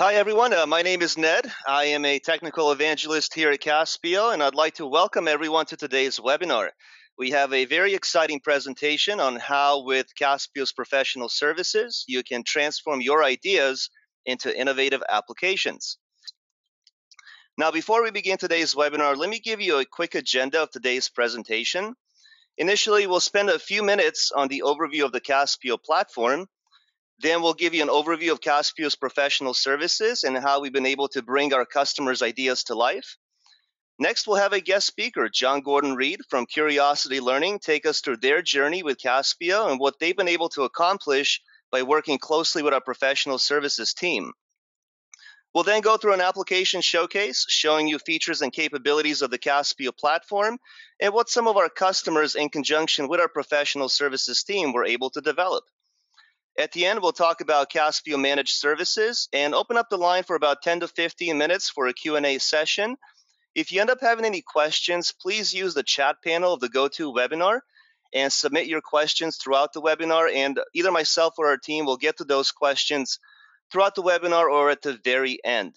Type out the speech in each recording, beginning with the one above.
Hi, everyone. My name is Ned. I am a technical evangelist here at Caspio, and I'd like to welcome everyone to today's webinar. We have a very exciting presentation on how, with Caspio's professional services, you can transform your ideas into innovative applications. Now, before we begin today's webinar, let me give you a quick agenda of today's presentation. Initially, we'll spend a few minutes on the overview of the Caspio platform. Then we'll give you an overview of Caspio's professional services and how we've been able to bring our customers' ideas to life. Next, we'll have a guest speaker, John Gordon Reed from Curiosity Learning, take us through their journey with Caspio and what they've been able to accomplish by working closely with our professional services team. We'll then go through an application showcase showing you features and capabilities of the Caspio platform and what some of our customers, in conjunction with our professional services team, were able to develop. At the end, we'll talk about Caspio Managed Services and open up the line for about 10 to 15 minutes for a Q&A session. If you end up having any questions, please use the chat panel of the GoToWebinar and submit your questions throughout the webinar, and either myself or our team will get to those questions throughout the webinar or at the very end.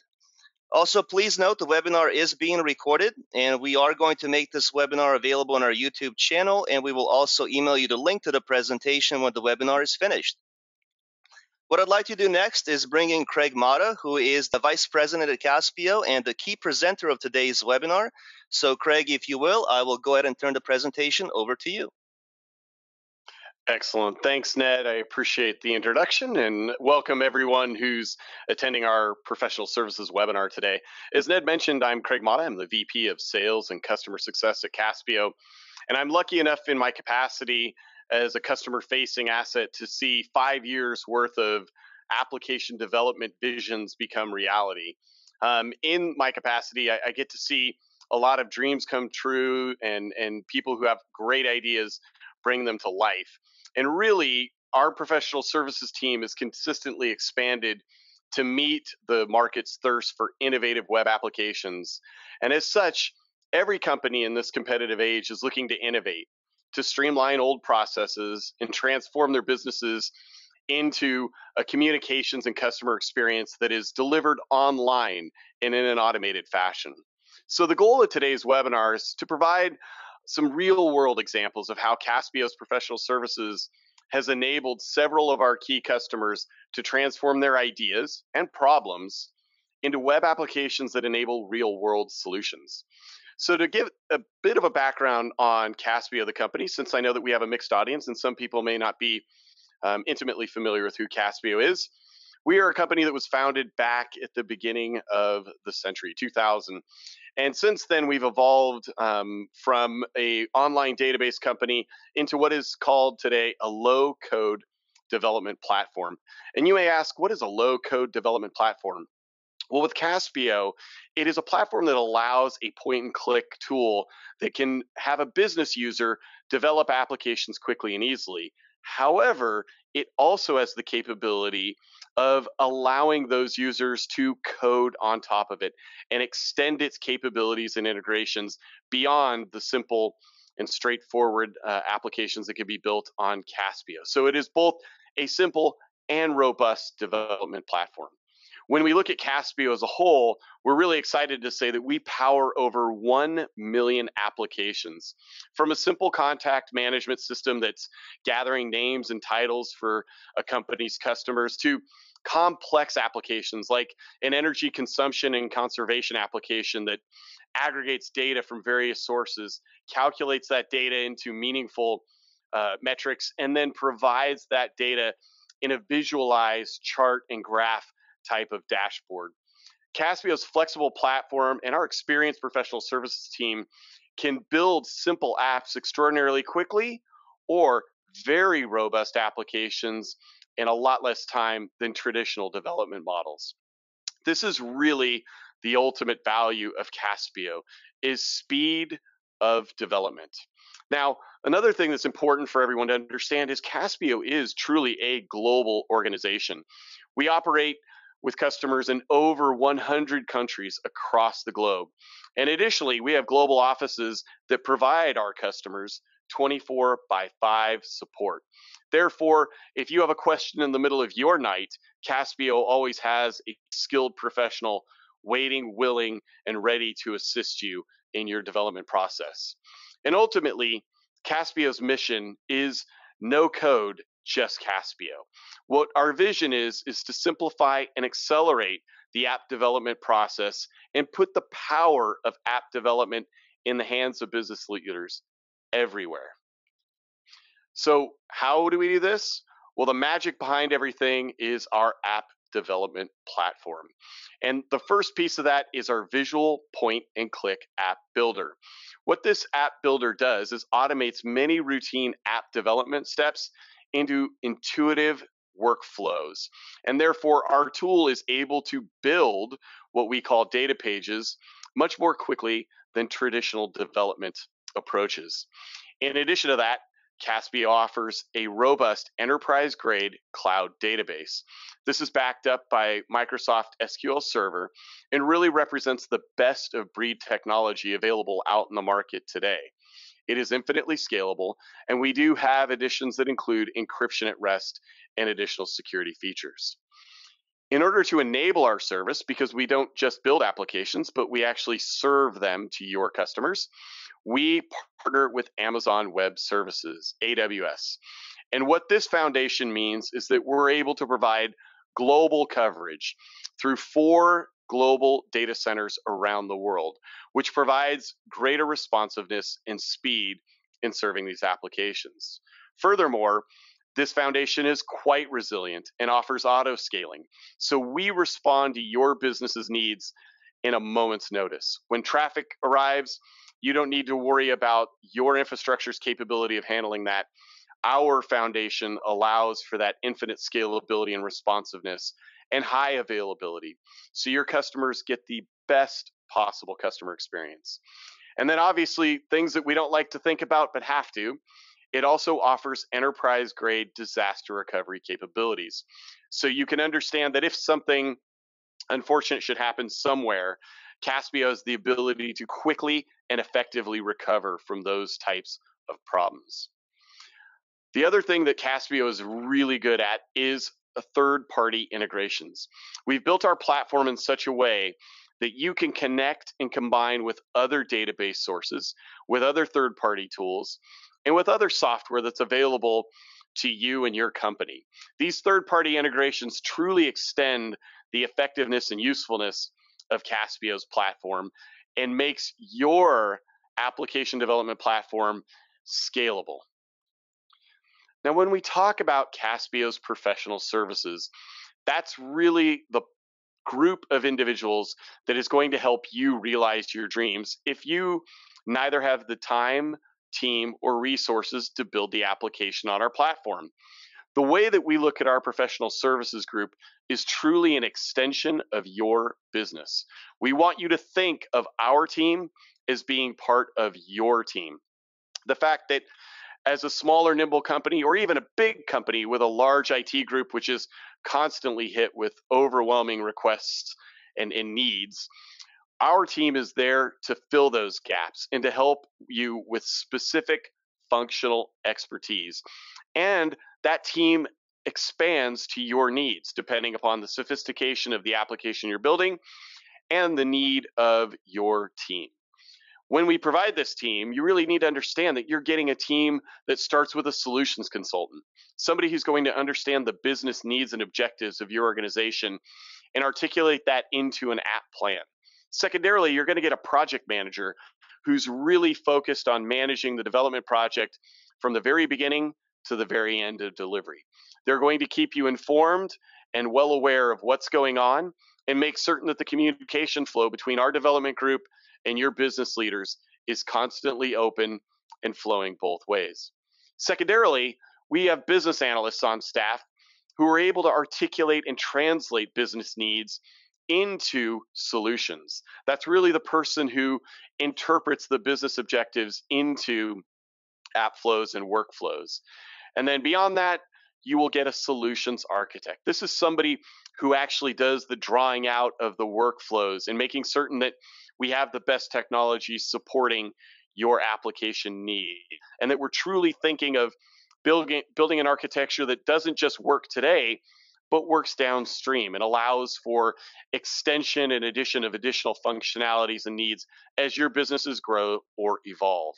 Also, please note the webinar is being recorded, and we are going to make this webinar available on our YouTube channel, and we will also email you the link to the presentation when the webinar is finished. What I'd like to do next is bring in Craig Mata, who is the Vice President at Caspio and the key presenter of today's webinar. So Craig, if you will, I will go ahead and turn the presentation over to you. Excellent. Thanks, Ned. I appreciate the introduction and welcome everyone who's attending our professional services webinar today. As Ned mentioned, I'm Craig Mata. I'm the VP of Sales and Customer Success at Caspio, and I'm lucky enough in my capacity as a customer-facing asset to see 5 years worth of application development visions become reality. In my capacity, I get to see a lot of dreams come true and people who have great ideas bring them to life. And really, our professional services team is consistently expanded to meet the market's thirst for innovative web applications. And as such, every company in this competitive age is looking to innovate, to streamline old processes and transform their businesses into a communications and customer experience that is delivered online and in an automated fashion. So the goal of today's webinar is to provide some real-world examples of how Caspio's professional services has enabled several of our key customers to transform their ideas and problems into web applications that enable real-world solutions. So to give a bit of a background on Caspio, the company, since I know that we have a mixed audience and some people may not be intimately familiar with who Caspio is, we are a company that was founded back at the beginning of the century, 2000. And since then, we've evolved from an online database company into what is called today a low-code development platform. And you may ask, what is a low-code development platform? Well, with Caspio, it is a platform that allows a point-and-click tool that can have a business user develop applications quickly and easily. However, it also has the capability of allowing those users to code on top of it and extend its capabilities and integrations beyond the simple and straightforward applications that can be built on Caspio. So it is both a simple and robust development platform. When we look at Caspio as a whole, we're really excited to say that we power over 1 million applications, from a simple contact management system that's gathering names and titles for a company's customers to complex applications like an energy consumption and conservation application that aggregates data from various sources, calculates that data into meaningful metrics, and then provides that data in a visualized chart and graph type of dashboard. Caspio's flexible platform and our experienced professional services team can build simple apps extraordinarily quickly or very robust applications in a lot less time than traditional development models. This is really the ultimate value of Caspio, is speed of development. Now, another thing that's important for everyone to understand is Caspio is truly a global organization. We operate with customers in over 100 countries across the globe. And additionally, we have global offices that provide our customers 24/5 support. Therefore, if you have a question in the middle of your night, Caspio always has a skilled professional waiting, willing, and ready to assist you in your development process. And ultimately, Caspio's mission is no code, just Caspio. What our vision is to simplify and accelerate the app development process and put the power of app development in the hands of business leaders everywhere. So, how do we do this? Well, the magic behind everything is our app development platform. And the first piece of that is our visual point and click app builder. What this app builder does is automates many routine app development steps into intuitive workflows. And therefore, our tool is able to build what we call data pages much more quickly than traditional development approaches. In addition to that, Caspio offers a robust enterprise-grade cloud database. This is backed up by Microsoft SQL Server and really represents the best of breed technology available out in the market today. It is infinitely scalable, and we do have additions that include encryption at rest and additional security features. In order to enable our service, because we don't just build applications, but we actually serve them to your customers, we partner with Amazon Web Services, AWS. And what this foundation means is that we're able to provide global coverage through 4 global data centers around the world, which provides greater responsiveness and speed in serving these applications. Furthermore, this foundation is quite resilient and offers auto scaling. So we respond to your business's needs in a moment's notice. When traffic arrives, you don't need to worry about your infrastructure's capability of handling that. Our foundation allows for that infinite scalability and responsiveness and high availability, so your customers get the best possible customer experience. And then obviously, things that we don't like to think about but have to, it also offers enterprise-grade disaster recovery capabilities. So you can understand that if something unfortunate should happen somewhere, Caspio has the ability to quickly and effectively recover from those types of problems. The other thing that Caspio is really good at is third-party integrations. We've built our platform in such a way that you can connect and combine with other database sources, with other third-party tools, and with other software that's available to you and your company. These third-party integrations truly extend the effectiveness and usefulness of Caspio's platform and makes your application development platform scalable. Now, when we talk about Caspio's professional services, that's really the group of individuals that is going to help you realize your dreams if you neither have the time, team, or resources to build the application on our platform. The way that we look at our professional services group is truly an extension of your business. We want you to think of our team as being part of your team. The fact that as a smaller, nimble company, or even a big company with a large IT group, which is constantly hit with overwhelming requests and needs, our team is there to fill those gaps and to help you with specific functional expertise. And that team expands to your needs depending upon the sophistication of the application you're building and the need of your team. When we provide this team, you really need to understand that you're getting a team that starts with a solutions consultant, somebody who's going to understand the business needs and objectives of your organization and articulate that into an app plan. Secondarily, you're going to get a project manager who's really focused on managing the development project from the very beginning to the very end of delivery. They're going to keep you informed and well aware of what's going on and make certain that the communication flow between our development group and your business leaders is constantly open and flowing both ways. Secondarily, we have business analysts on staff who are able to articulate and translate business needs into solutions. That's really the person who interprets the business objectives into app flows and workflows. And then beyond that, you will get a solutions architect. This is somebody who actually does the drawing out of the workflows and making certain that we have the best technology supporting your application needs, and that we're truly thinking of building an architecture that doesn't just work today, but works downstream and allows for extension and addition of additional functionalities and needs as your businesses grow or evolve.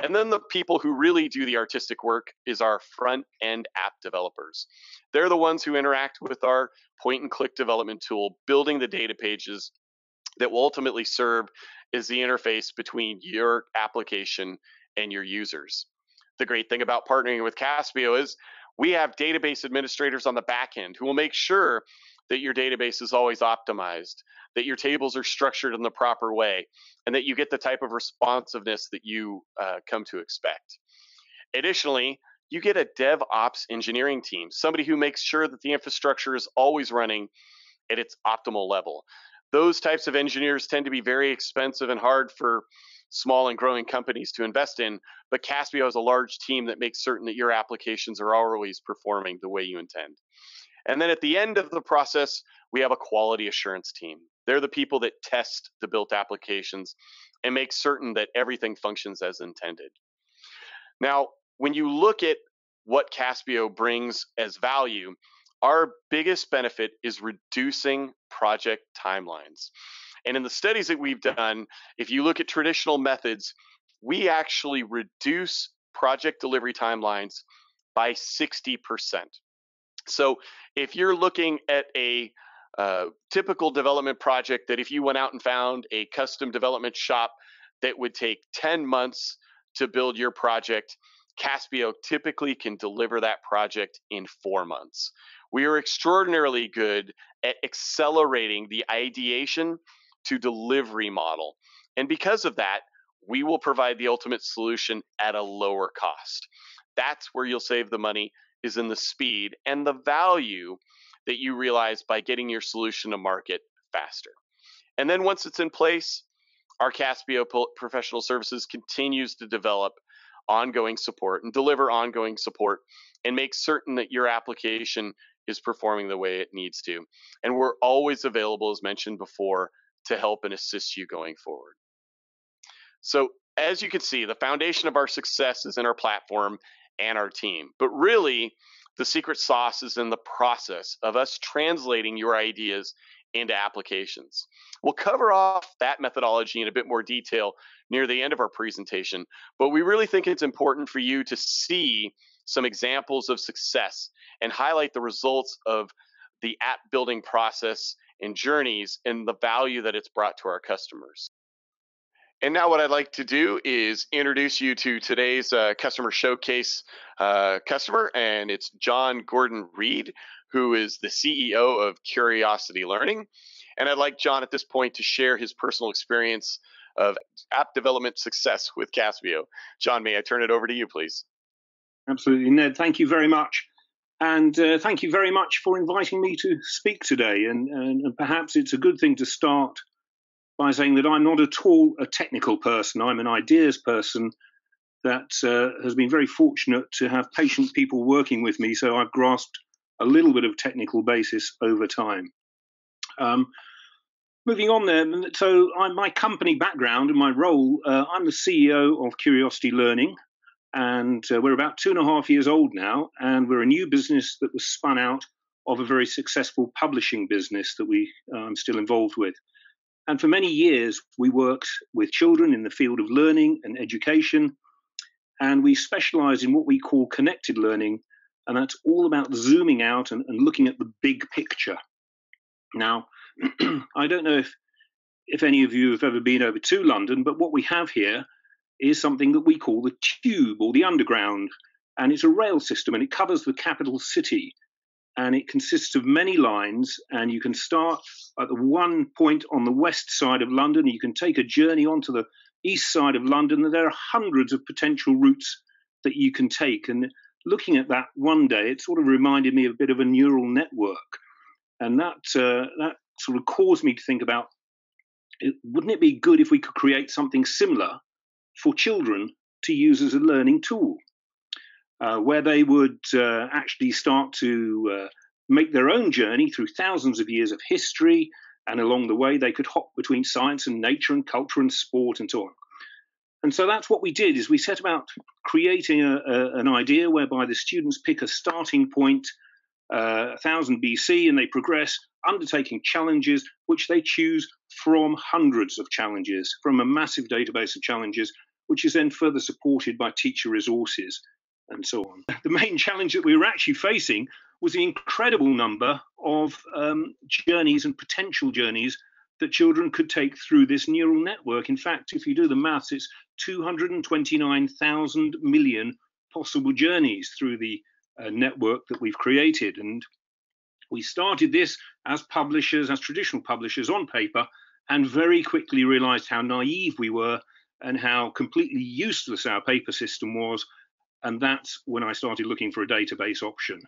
And then the people who really do the artistic work is our front end app developers. They're the ones who interact with our point and click development tool, building the data pages that will ultimately serve as the interface between your application and your users. The great thing about partnering with Caspio is we have database administrators on the back end who will make sure that your database is always optimized, that your tables are structured in the proper way, and that you get the type of responsiveness that you come to expect. Additionally, you get a DevOps engineering team, somebody who makes sure that the infrastructure is always running at its optimal level. Those types of engineers tend to be very expensive and hard for small and growing companies to invest in, but Caspio has a large team that makes certain that your applications are always performing the way you intend. And then at the end of the process, we have a quality assurance team. They're the people that test the built applications and make certain that everything functions as intended. Now, when you look at what Caspio brings as value, our biggest benefit is reducing project timelines. And in the studies that we've done, if you look at traditional methods, we actually reduce project delivery timelines by 60%. So if you're looking at a typical development project that if you went out and found a custom development shop that would take 10 months to build your project, Caspio typically can deliver that project in 4 months. We are extraordinarily good at accelerating the ideation to delivery model. And because of that, we will provide the ultimate solution at a lower cost. That's where you'll save the money, is in the speed and the value that you realize by getting your solution to market faster. And then once it's in place, our Caspio Professional Services continues to develop ongoing support and deliver ongoing support and make certain that your application is performing the way it needs to. And we're always available, as mentioned before, to help and assist you going forward. So as you can see, the foundation of our success is in our platform and our team. But really, the secret sauce is in the process of us translating your ideas into applications. We'll cover off that methodology in a bit more detail near the end of our presentation, but we really think it's important for you to see some examples of success and highlight the results of the app building process and journeys and the value that it's brought to our customers. And now what I'd like to do is introduce you to today's customer showcase customer, and it's John Gordon Reed, who is the CEO of Curiosity Learning. And I'd like John at this point to share his personal experience of app development success with Caspio. John, may I turn it over to you, please? Absolutely, Ned. Thank you very much. And thank you very much for inviting me to speak today. And perhaps it's a good thing to start by saying that I'm not at all a technical person. I'm an ideas person that has been very fortunate to have patient people working with me, so I've grasped a little bit of technical basis over time. Moving on then, so my company background and my role, I'm the CEO of Curiosity Learning, and we're about 2.5 years old now, and we're a new business that was spun out of a very successful publishing business that I'm still involved with. And for many years, we worked with children in the field of learning and education, and we specialize in what we call connected learning, and that's all about zooming out and looking at the big picture. Now, I don't know if any of you have ever been over to London, but what we have here is something that we call the Tube, or the Underground, and it's a rail system, and it covers the capital city. And it consists of many lines, and you can start at the one point on the west side of London. You can take a journey onto the east side of London, and there are hundreds of potential routes that you can take. And looking at that one day, it sort of reminded me of a bit of a neural network. And that sort of caused me to think about, wouldn't it be good if we could create something similar for children to use as a learning tool? Where they would actually start to make their own journey through thousands of years of history, and along the way they could hop between science and nature and culture and sport and so on. And so that's what we did, is we set about creating an idea whereby the students pick a starting point, 1000 BC, and they progress, undertaking challenges which they choose from hundreds of challenges, from a massive database of challenges, which is then further supported by teacher resources and so on. The main challenge that we were actually facing was the incredible number of journeys and potential journeys that children could take through this neural network. In fact, if you do the maths, it's 229,000 million possible journeys through the network that we've created. And we started this as publishers, as traditional publishers, on paper, and very quickly realized how naive we were and how completely useless our paper system was. And that's when I started looking for a database option.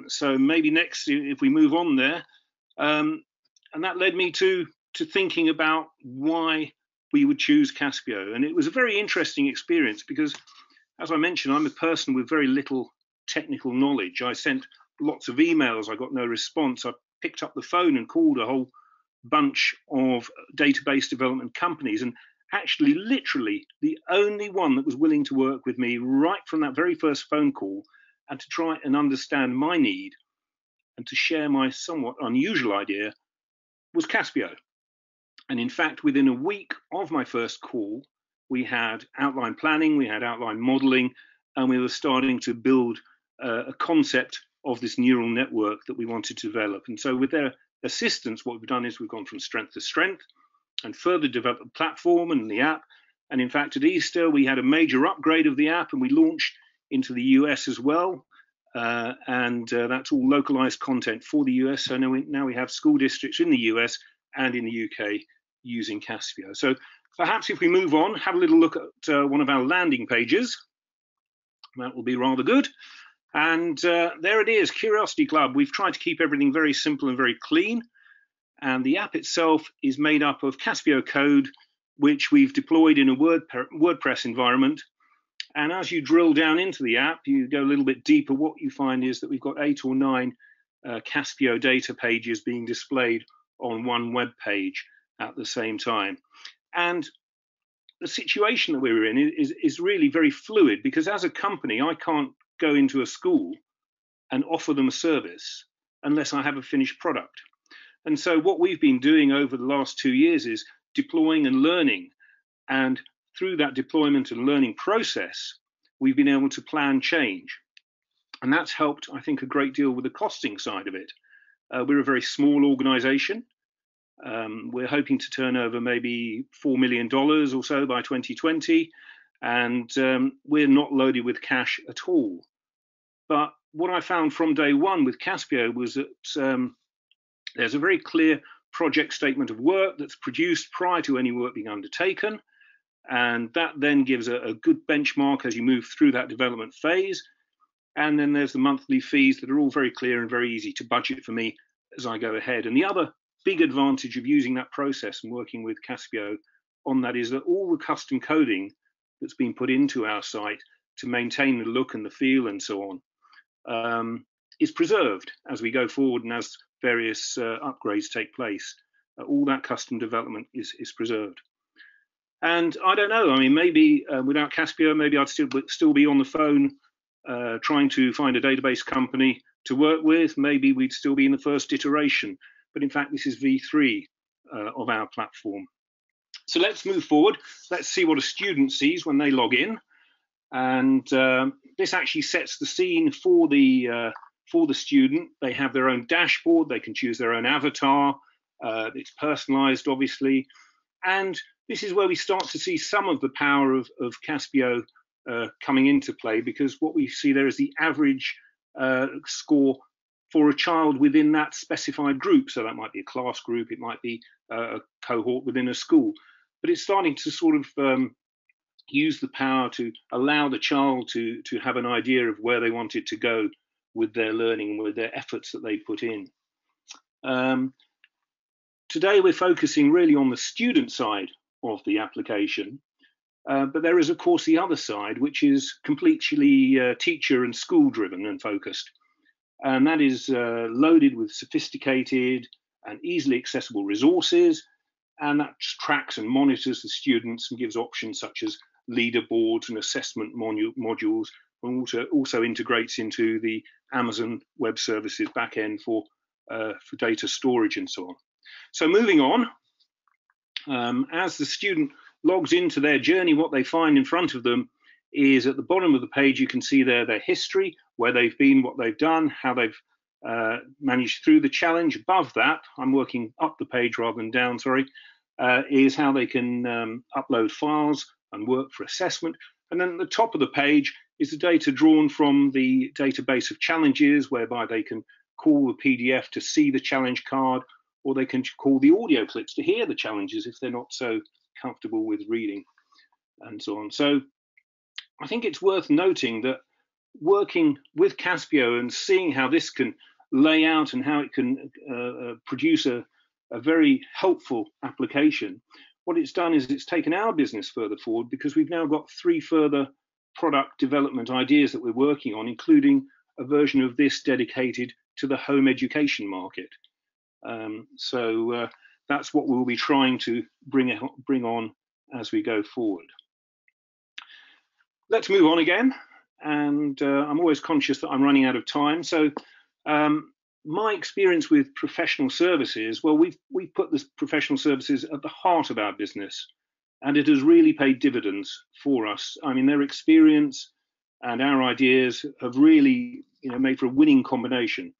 So maybe next, if we move on there, and that led me to thinking about why we would choose Caspio. And it was a very interesting experience because, as I mentioned, I'm a person with very little technical knowledge. I sent lots of emails, I got no response. I picked up the phone and called a whole bunch of database development companies, and actually literally the only one that was willing to work with me right from that very first phone call and to try and understand my need and to share my somewhat unusual idea was Caspio. And in fact, within a week of my first call, we had outline planning, we had outline modeling, and we were starting to build a concept of this neural network that we wanted to develop. And so with their assistance, what we've done is we've gone from strength to strength and further developed the platform and the app. And in fact, at Easter, we had a major upgrade of the app, and we launched into the US as well. That's all localized content for the US. So now we have school districts in the US and in the UK using Caspio. So perhaps if we move on, have a little look at one of our landing pages. That will be rather good. And there it is, Curiosity Club. We've tried to keep everything very simple and very clean. And the app itself is made up of Caspio code, which we've deployed in a WordPress environment. And as you drill down into the app, you go a little bit deeper, what you find is that we've got 8 or 9 Caspio data pages being displayed on one web page at the same time. And the situation that we're in is really very fluid, because as a company, I can't go into a school and offer them a service unless I have a finished product. And so what we've been doing over the last 2 years is deploying and learning. And through that deployment and learning process, we've been able to plan change. And that's helped, I think, a great deal with the costing side of it. We're a very small organization. We're hoping to turn over maybe $4 million or so by 2020. And we're not loaded with cash at all. But what I found from day one with Caspio was that there's a very clear project statement of work that's produced prior to any work being undertaken. And that then gives a good benchmark as you move through that development phase. And then there's the monthly fees that are all very clear and very easy to budget for me as I go ahead. And the other big advantage of using that process and working with Caspio on that is that all the custom coding that's been put into our site to maintain the look and the feel and so on is preserved as we go forward and as various upgrades take place. All that custom development is preserved. And I don't know, I mean, maybe without Caspio, maybe I'd still be on the phone trying to find a database company to work with. Maybe we'd still be in the first iteration. But in fact, this is V3 of our platform. So let's move forward. Let's see what a student sees when they log in. And this actually sets the scene for the student. They have their own dashboard. They can choose their own avatar. It's personalized, obviously. And this is where we start to see some of the power of Caspio coming into play, because what we see there is the average score for a child within that specified group. So that might be a class group, it might be a cohort within a school. But it's starting to sort of use the power to allow the child to have an idea of where they want it to go with their learning and with their efforts that they put in. Today we're focusing really on the student side of the application, but there is of course the other side, which is completely teacher and school driven and focused, and that is loaded with sophisticated and easily accessible resources, and that tracks and monitors the students and gives options such as leaderboards and assessment modules, and also integrates into the Amazon Web Services backend for data storage and so on. So moving on, as the student logs into their journey, what they find in front of them is at the bottom of the page, you can see their history, where they've been, what they've done, how they've managed through the challenge. Above that, I'm working up the page rather than down, sorry, is how they can upload files and work for assessment. And then at the top of the page is the data drawn from the database of challenges, whereby they can call the PDF to see the challenge card, or they can call the audio clips to hear the challenges if they're not so comfortable with reading, and so on. So I think it's worth noting that working with Caspio and seeing how this can lay out and how it can produce a very helpful application, what it's done is it's taken our business further forward, because we've now got 3 further product development ideas that we're working on, including a version of this dedicated to the home education market. So that's what we'll be trying to bring on as we go forward. Let's move on again, and I'm always conscious that I'm running out of time. So my experience with professional services, well, we've put this professional services at the heart of our business, and it has really paid dividends for us. I mean, their experience and our ideas have really, made for a winning combination.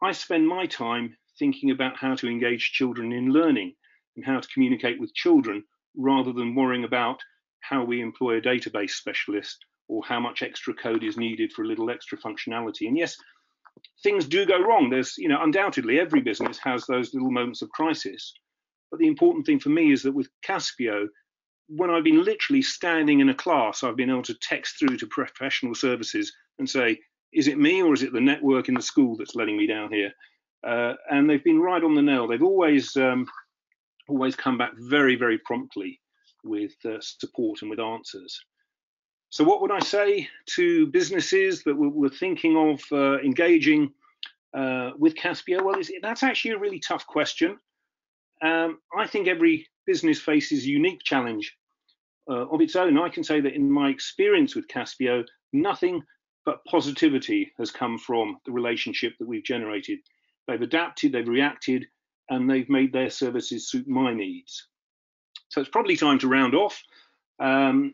I spend my time thinking about how to engage children in learning and how to communicate with children, rather than worrying about how we employ a database specialist or how much extra code is needed for a little extra functionality. And yes, things do go wrong. There's, undoubtedly every business has those little moments of crisis. But the important thing for me is that with Caspio, when I've been literally standing in a class, I've been able to text through to professional services and say, is it me or is it the network in the school that's letting me down here? And they've been right on the nail. They've always come back very, very promptly with support and with answers. So what would I say to businesses that were thinking of engaging with Caspio? Well, that's actually a really tough question. I think every business faces a unique challenge of its own. I can say that in my experience with Caspio, nothing but positivity has come from the relationship that we've generated. They've adapted, they've reacted, and they've made their services suit my needs. So it's probably time to round off and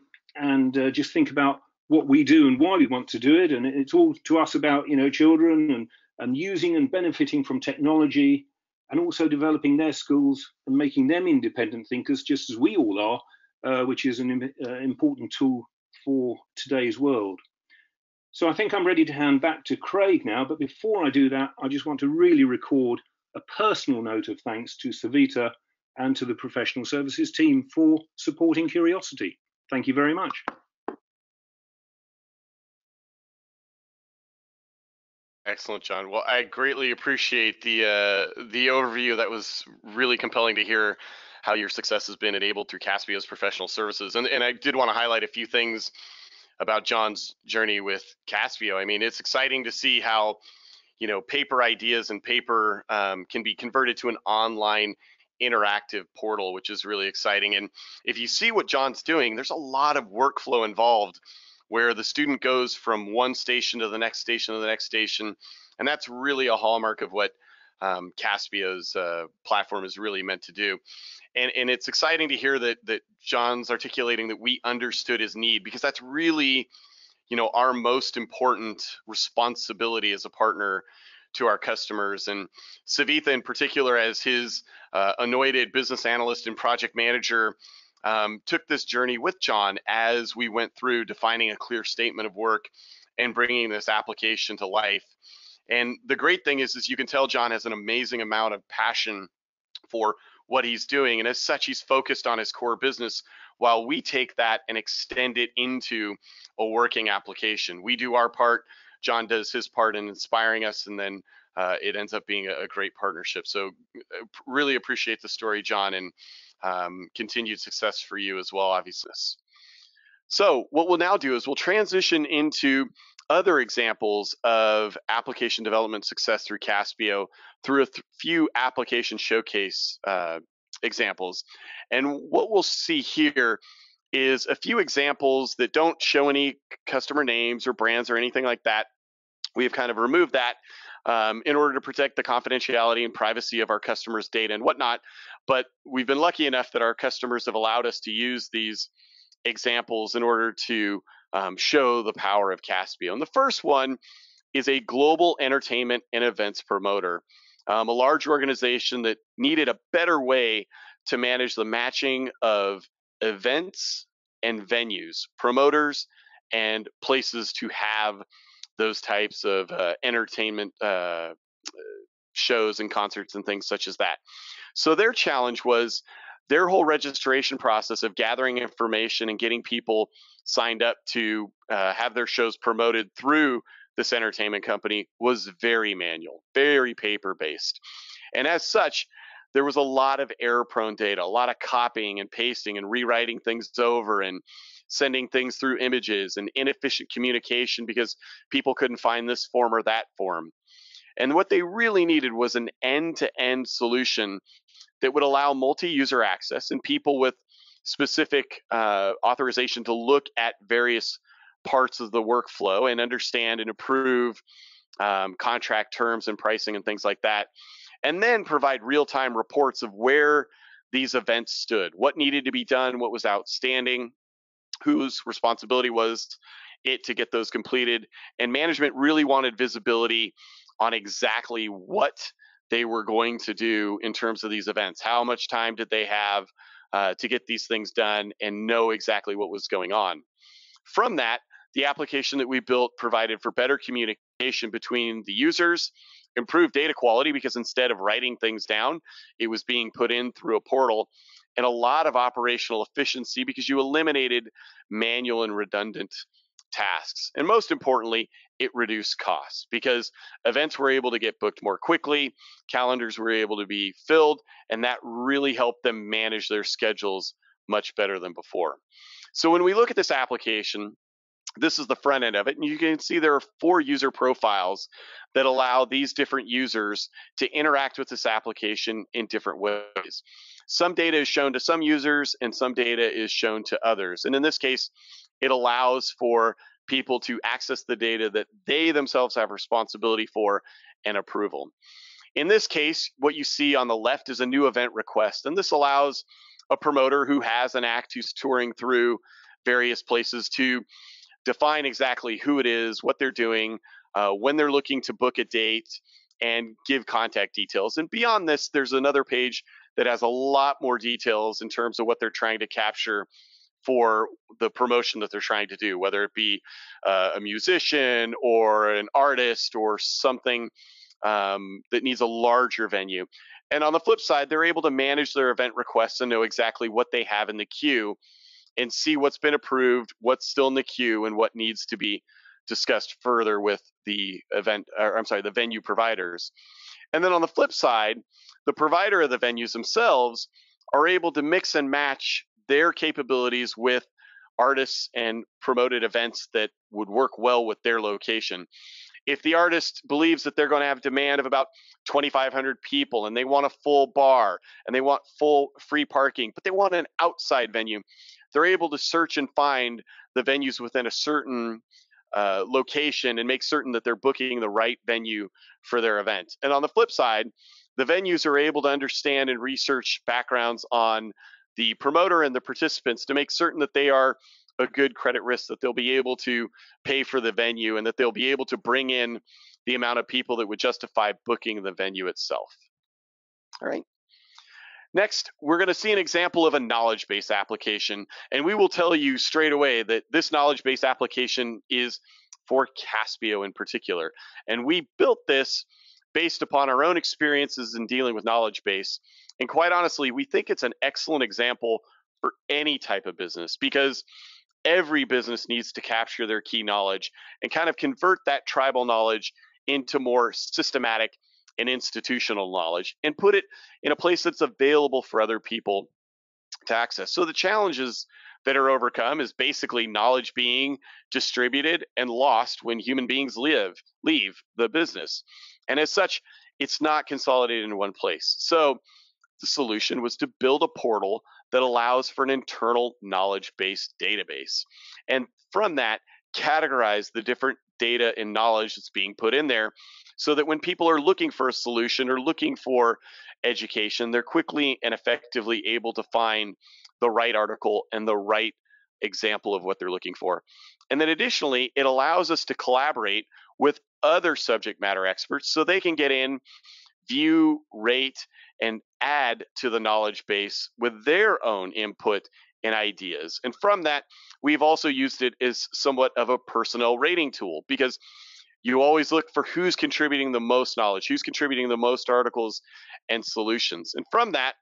just think about what we do and why we want to do it. And it's all to us about, children and using and benefiting from technology, and also developing their skills and making them independent thinkers, just as we all are, which is an important tool for today's world. So I think I'm ready to hand back to Craig now, but before I do that, I just want to really record a personal note of thanks to Savita and to the professional services team for supporting Curiosity. Thank you very much. Excellent, John. Well, I greatly appreciate the overview. That was really compelling to hear how your success has been enabled through Caspio's professional services. And I did want to highlight a few things about John's journey with Caspio. I mean, it's exciting to see how, paper ideas and paper can be converted to an online interactive portal, which is really exciting. And if you see what John's doing, there's a lot of workflow involved, where the student goes from one station to the next station to the next station. And that's really a hallmark of what Caspio's platform is really meant to do. And it's exciting to hear that John's articulating that we understood his need, because that's really, our most important responsibility as a partner to our customers. And Savitha in particular, as his anointed business analyst and project manager, took this journey with John as we went through defining a clear statement of work and bringing this application to life. And the great thing is you can tell John has an amazing amount of passion for what he's doing. And as such, he's focused on his core business, while we take that and extend it into a working application. We do our part, John does his part in inspiring us, and then it ends up being a great partnership. So really appreciate the story, John, and continued success for you as well, obviously. So what we'll now do is we'll transition into other examples of application development success through Caspio through a few application showcase examples. And what we'll see here is a few examples that don't show any customer names or brands or anything like that. We have kind of removed that in order to protect the confidentiality and privacy of our customers' data and whatnot. But we've been lucky enough that our customers have allowed us to use these examples in order to show the power of Caspio. And the first one is a global entertainment and events promoter, a large organization that needed a better way to manage the matching of events and venues, promoters, and places to have those types of entertainment shows and concerts and things such as that. So their challenge was their whole registration process of gathering information and getting people signed up to have their shows promoted through this entertainment company was very manual, very paper-based. And as such, there was a lot of error-prone data, a lot of copying and pasting and rewriting things over and sending things through images and inefficient communication because people couldn't find this form or that form. And what they really needed was an end-to-end solution that would allow multi-user access and people with specific authorization to look at various parts of the workflow and understand and approve contract terms and pricing and things like that, and then provide real-time reports of where these events stood, what needed to be done, what was outstanding, whose responsibility was it to get those completed. And management really wanted visibility on exactly what they were going to do in terms of these events. How much time did they have to get these things done and know exactly what was going on? From that, the application that we built provided for better communication between the users, improved data quality because instead of writing things down, it was being put in through a portal, and a lot of operational efficiency because you eliminated manual and redundant tasks. And most importantly, it reduced costs because events were able to get booked more quickly, calendars were able to be filled, and that really helped them manage their schedules much better than before. So when we look at this application, this is the front end of it, and you can see there are 4 user profiles that allow these different users to interact with this application in different ways. Some data is shown to some users and some data is shown to others. And in this case, it allows for people to access the data that they themselves have responsibility for and approval. In this case, what you see on the left is a new event request, and this allows a promoter who has an act who's touring through various places to define exactly who it is, what they're doing, when they're looking to book a date, and give contact details. And beyond this, there's another page that has a lot more details in terms of what they're trying to capture for the promotion that they're trying to do, whether it be a musician or an artist or something that needs a larger venue. And on the flip side, they're able to manage their event requests and know exactly what they have in the queue and see what's been approved, what's still in the queue, and what needs to be discussed further with the the venue providers. And then on the flip side, the provider of the venues themselves are able to mix and match their capabilities with artists and promoted events that would work well with their location. If the artist believes that they're going to have demand of about 2,500 people and they want a full bar and they want full free parking, but they want an outside venue, they're able to search and find the venues within a certain location and make certain that they're booking the right venue for their event. And on the flip side, the venues are able to understand and research backgrounds on the promoter and the participants to make certain that they are a good credit risk, that they'll be able to pay for the venue and that they'll be able to bring in the amount of people that would justify booking the venue itself. All right. Next, we're going to see an example of a knowledge base application, and we will tell you straight away that this knowledge base application is for Caspio in particular. And we built this based upon our own experiences in dealing with knowledge base. And quite honestly, we think it's an excellent example for any type of business because every business needs to capture their key knowledge and kind of convert that tribal knowledge into more systematic and institutional knowledge and put it in a place that's available for other people to access. So the challenges that are overcome is basically knowledge being distributed and lost when human beings leave the business. And as such, it's not consolidated in one place. So solution was to build a portal that allows for an internal knowledge-based database. And from that, categorize the different data and knowledge that's being put in there so that when people are looking for a solution or looking for education, they're quickly and effectively able to find the right article and the right example of what they're looking for. And then additionally, it allows us to collaborate with other subject matter experts so they can get in, view, rate, and add to the knowledge base with their own input and ideas. And from that, we've also used it as somewhat of a personnel rating tool, because you always look for who's contributing the most knowledge, who's contributing the most articles and solutions. And from that,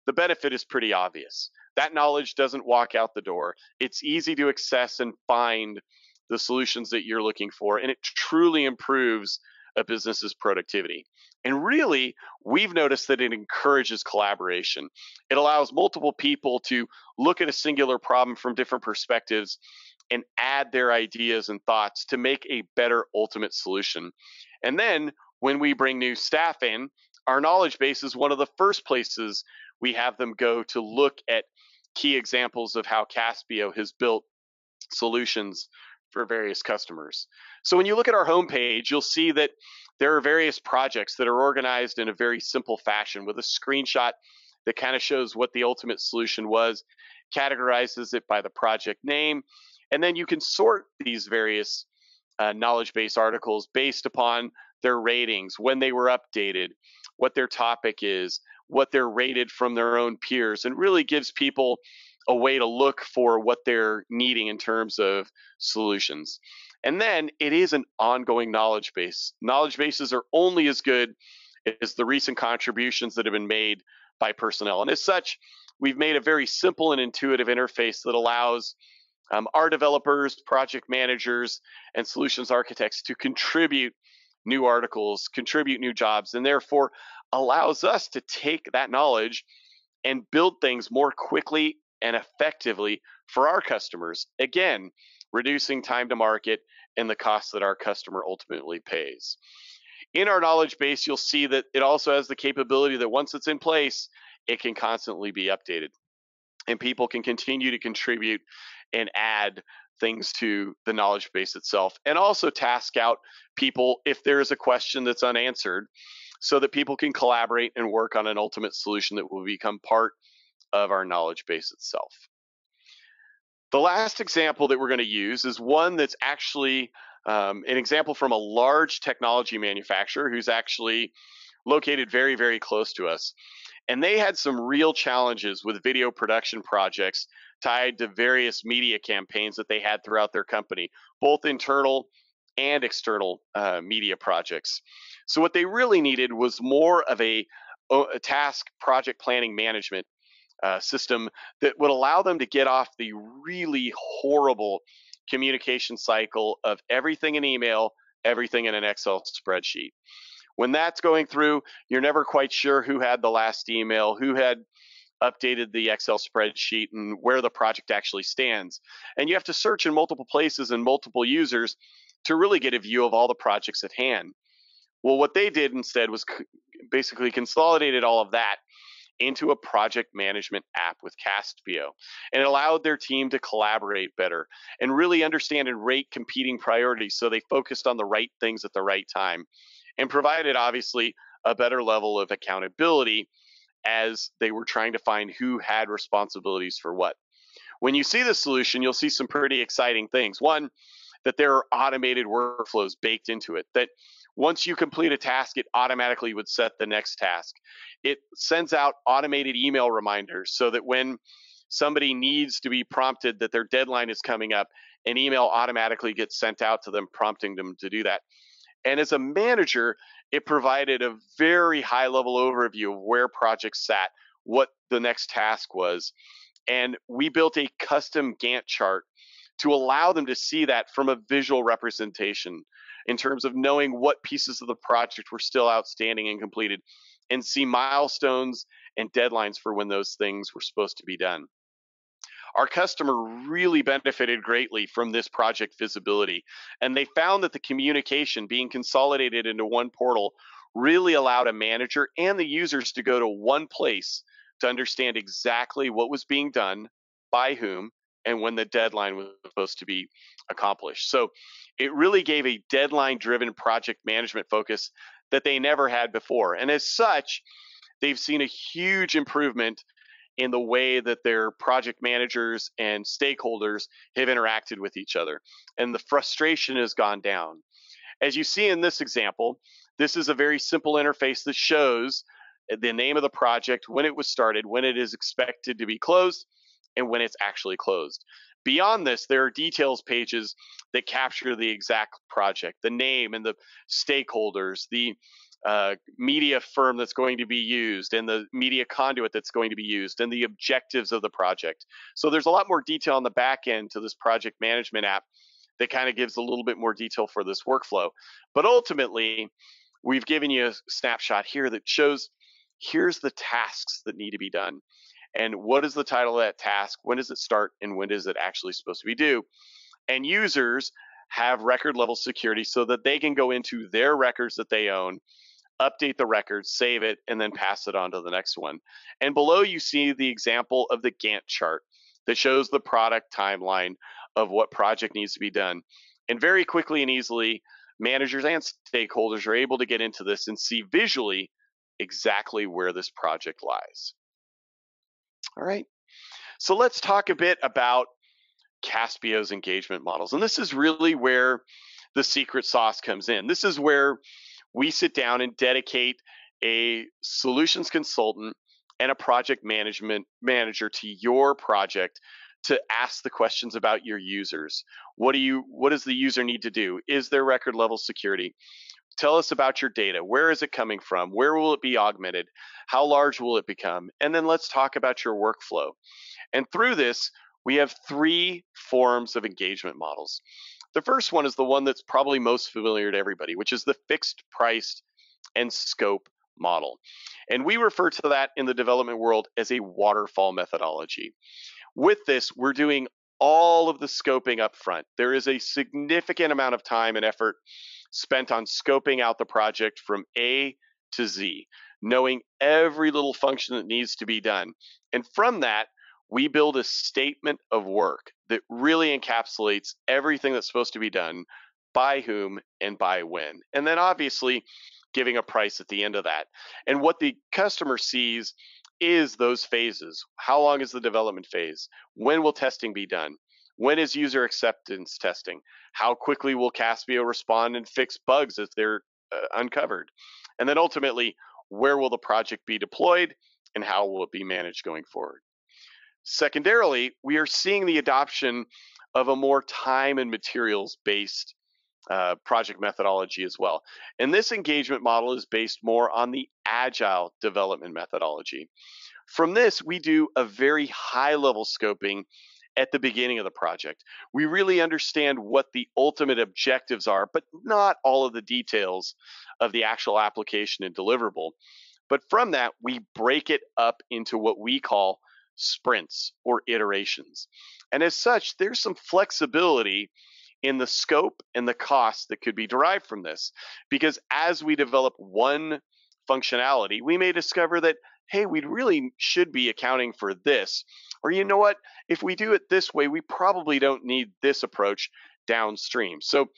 the benefit is pretty obvious. That knowledge doesn't walk out the door. It's easy to access and find the solutions that you're looking for, and it truly improves a business's productivity. And really, we've noticed that it encourages collaboration. It allows multiple people to look at a singular problem from different perspectives and add their ideas and thoughts to make a better ultimate solution. And then when we bring new staff in, our knowledge base is one of the first places we have them go to look at key examples of how Caspio has built solutions for various customers. So when you look at our homepage, you'll see that there are various projects that are organized in a very simple fashion with a screenshot that kind of shows what the ultimate solution was, categorizes it by the project name, and then you can sort these various knowledge base articles based upon their ratings, when they were updated, what their topic is, what they're rated from their own peers, and really gives people a way to look for what they're needing in terms of solutions. And then it is an ongoing knowledge base. Knowledge bases are only as good as the recent contributions that have been made by personnel. And as such, we've made a very simple and intuitive interface that allows our developers, project managers, and solutions architects to contribute new articles, contribute new jobs, and therefore allows us to take that knowledge and build things more quickly and effectively for our customers. Again, reducing time to market and the cost that our customer ultimately pays. In our knowledge base, you'll see that it also has the capability that once it's in place, it can constantly be updated. And people can continue to contribute and add things to the knowledge base itself, and also task out people if there is a question that's unanswered, so that people can collaborate and work on an ultimate solution that will become part of our knowledge base itself. The last example that we're going to use is one that's actually an example from a large technology manufacturer who's actually located very, very close to us. And they had some real challenges with video production projects tied to various media campaigns that they had throughout their company, both internal and external media projects. So what they really needed was more of a task project planning management system that would allow them to get off the really horrible communication cycle of everything in email, everything in an Excel spreadsheet. When that's going through, you're never quite sure who had the last email, who had updated the Excel spreadsheet, and where the project actually stands. And you have to search in multiple places and multiple users to really get a view of all the projects at hand. Well, what they did instead was basically consolidated all of that into a project management app with Caspio. And it allowed their team to collaborate better and really understand and rate competing priorities, so they focused on the right things at the right time, and provided obviously a better level of accountability as they were trying to find who had responsibilities for what. When you see the solution, you'll see some pretty exciting things. One, that there are automated workflows baked into it, that once you complete a task, it automatically would set the next task. It sends out automated email reminders so that when somebody needs to be prompted that their deadline is coming up, an email automatically gets sent out to them, prompting them to do that. And as a manager, it provided a very high level overview of where projects sat, what the next task was. And we built a custom Gantt chart to allow them to see that from a visual representation in terms of knowing what pieces of the project were still outstanding and completed, and see milestones and deadlines for when those things were supposed to be done. Our customer really benefited greatly from this project visibility, and they found that the communication being consolidated into one portal really allowed a manager and the users to go to one place to understand exactly what was being done, by whom, and when the deadline was supposed to be accomplished. So it really gave a deadline-driven project management focus that they never had before. And as such, they've seen a huge improvement in the way that their project managers and stakeholders have interacted with each other. And the frustration has gone down. As you see in this example, this is a very simple interface that shows the name of the project, when it was started, when it is expected to be closed, and when it's actually closed. Beyond this, there are details pages that capture the exact project, the name and the stakeholders, the media firm that's going to be used, and the media conduit that's going to be used, and the objectives of the project. So there's a lot more detail on the back end to this project management app that kind of gives a little bit more detail for this workflow. But ultimately, we've given you a snapshot here that shows here's the tasks that need to be done. And what is the title of that task? When does it start? And when is it actually supposed to be due? And users have record level security so that they can go into their records that they own, update the records, save it, and then pass it on to the next one. And below you see the example of the Gantt chart that shows the product timeline of what project needs to be done. And very quickly and easily, managers and stakeholders are able to get into this and see visually exactly where this project lies. All right, so let's talk a bit about Caspio's engagement models. And this is really where the secret sauce comes in. This is where we sit down and dedicate a solutions consultant and a project management manager to your project to ask the questions about your users. What does the user need to do? Is there record level security? Tell us about your data. Where is it coming from? Where will it be augmented? How large will it become? And then let's talk about your workflow. And through this, we have 3 forms of engagement models. The first one is the one that's probably most familiar to everybody, which is the fixed price and scope model. And we refer to that in the development world as a waterfall methodology. With this, we're doing all of the scoping up front. There is a significant amount of time and effort spent on scoping out the project from A to Z, knowing every little function that needs to be done. And from that, we build a statement of work that really encapsulates everything that's supposed to be done, by whom and by when. And then obviously giving a price at the end of that. And what the customer sees is those phases. How long is the development phase? When will testing be done? When is user acceptance testing? How quickly will Caspio respond and fix bugs if they're uncovered? And then ultimately, where will the project be deployed and how will it be managed going forward? Secondarily, we are seeing the adoption of a more time and materials based project methodology as well. And this engagement model is based more on the agile development methodology. From this, we do a very high level scoping at the beginning of the project. We really understand what the ultimate objectives are, but not all of the details of the actual application and deliverable. But from that, we break it up into what we call sprints or iterations. And as such, there's some flexibility in the scope and the cost that could be derived from this. Because as we develop one functionality, we may discover that, hey, we really should be accounting for this. Or you know what, if we do it this way, we probably don't need this approach downstream. So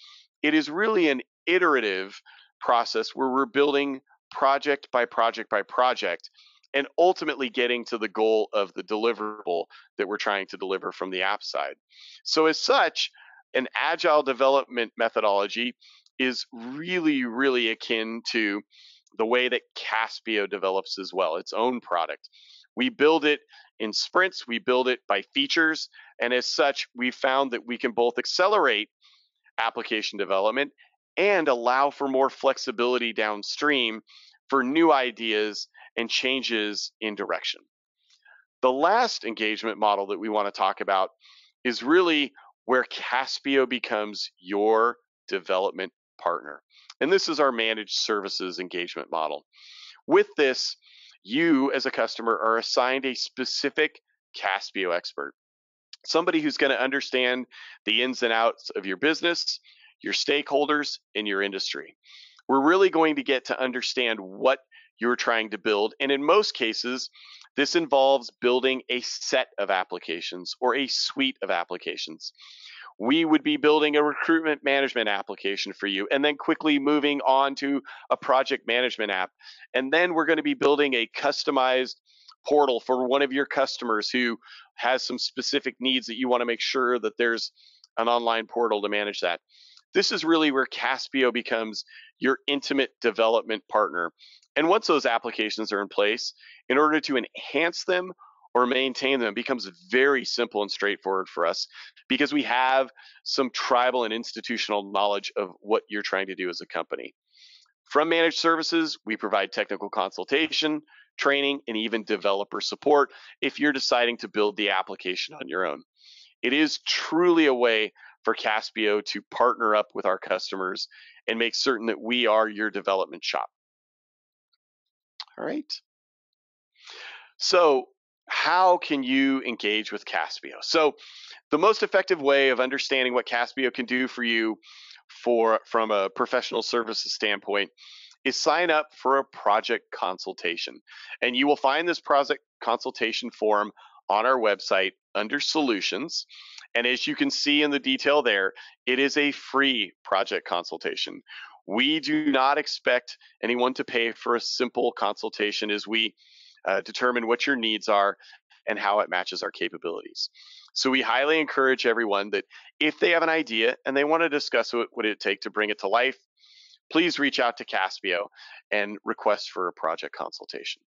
it is really an iterative process where we're building project by project by project and ultimately getting to the goal of the deliverable that we're trying to deliver from the app side. So as such, an agile development methodology is really, really akin to the way that Caspio develops as well, its own product. We build it in sprints, we build it by features, and as such, we found that we can both accelerate application development and allow for more flexibility downstream for new ideas and changes in direction. The last engagement model that we want to talk about is really where Caspio becomes your development partner. And this is our managed services engagement model. With this, you as a customer are assigned a specific Caspio expert, somebody who's going to understand the ins and outs of your business, your stakeholders, and your industry. we're really going to get to understand what you're trying to build. And in most cases, this involves building a set of applications or a suite of applications. We would be building a recruitment management application for you and then quickly moving on to a project management app. And then we're going to be building a customized portal for one of your customers who has some specific needs that you want to make sure that there's an online portal to manage that. This is really where Caspio becomes your intimate development partner. And once those applications are in place, in order to enhance them or maintain them, it becomes very simple and straightforward for us because we have some tribal and institutional knowledge of what you're trying to do as a company. From managed services, we provide technical consultation, training, and even developer support if you're deciding to build the application on your own. It is truly a way for Caspio to partner up with our customers and make certain that we are your development shop. All right. So, how can you engage with Caspio? So, the most effective way of understanding what Caspio can do for you from a professional services standpoint is sign up for a project consultation. And you will find this project consultation form on our website under solutions. And as you can see in the detail there, it is a free project consultation. We do not expect anyone to pay for a simple consultation as we determine what your needs are and how it matches our capabilities. So we highly encourage everyone that if they have an idea and they want to discuss what would it take to bring it to life, please reach out to Caspio and request for a project consultation.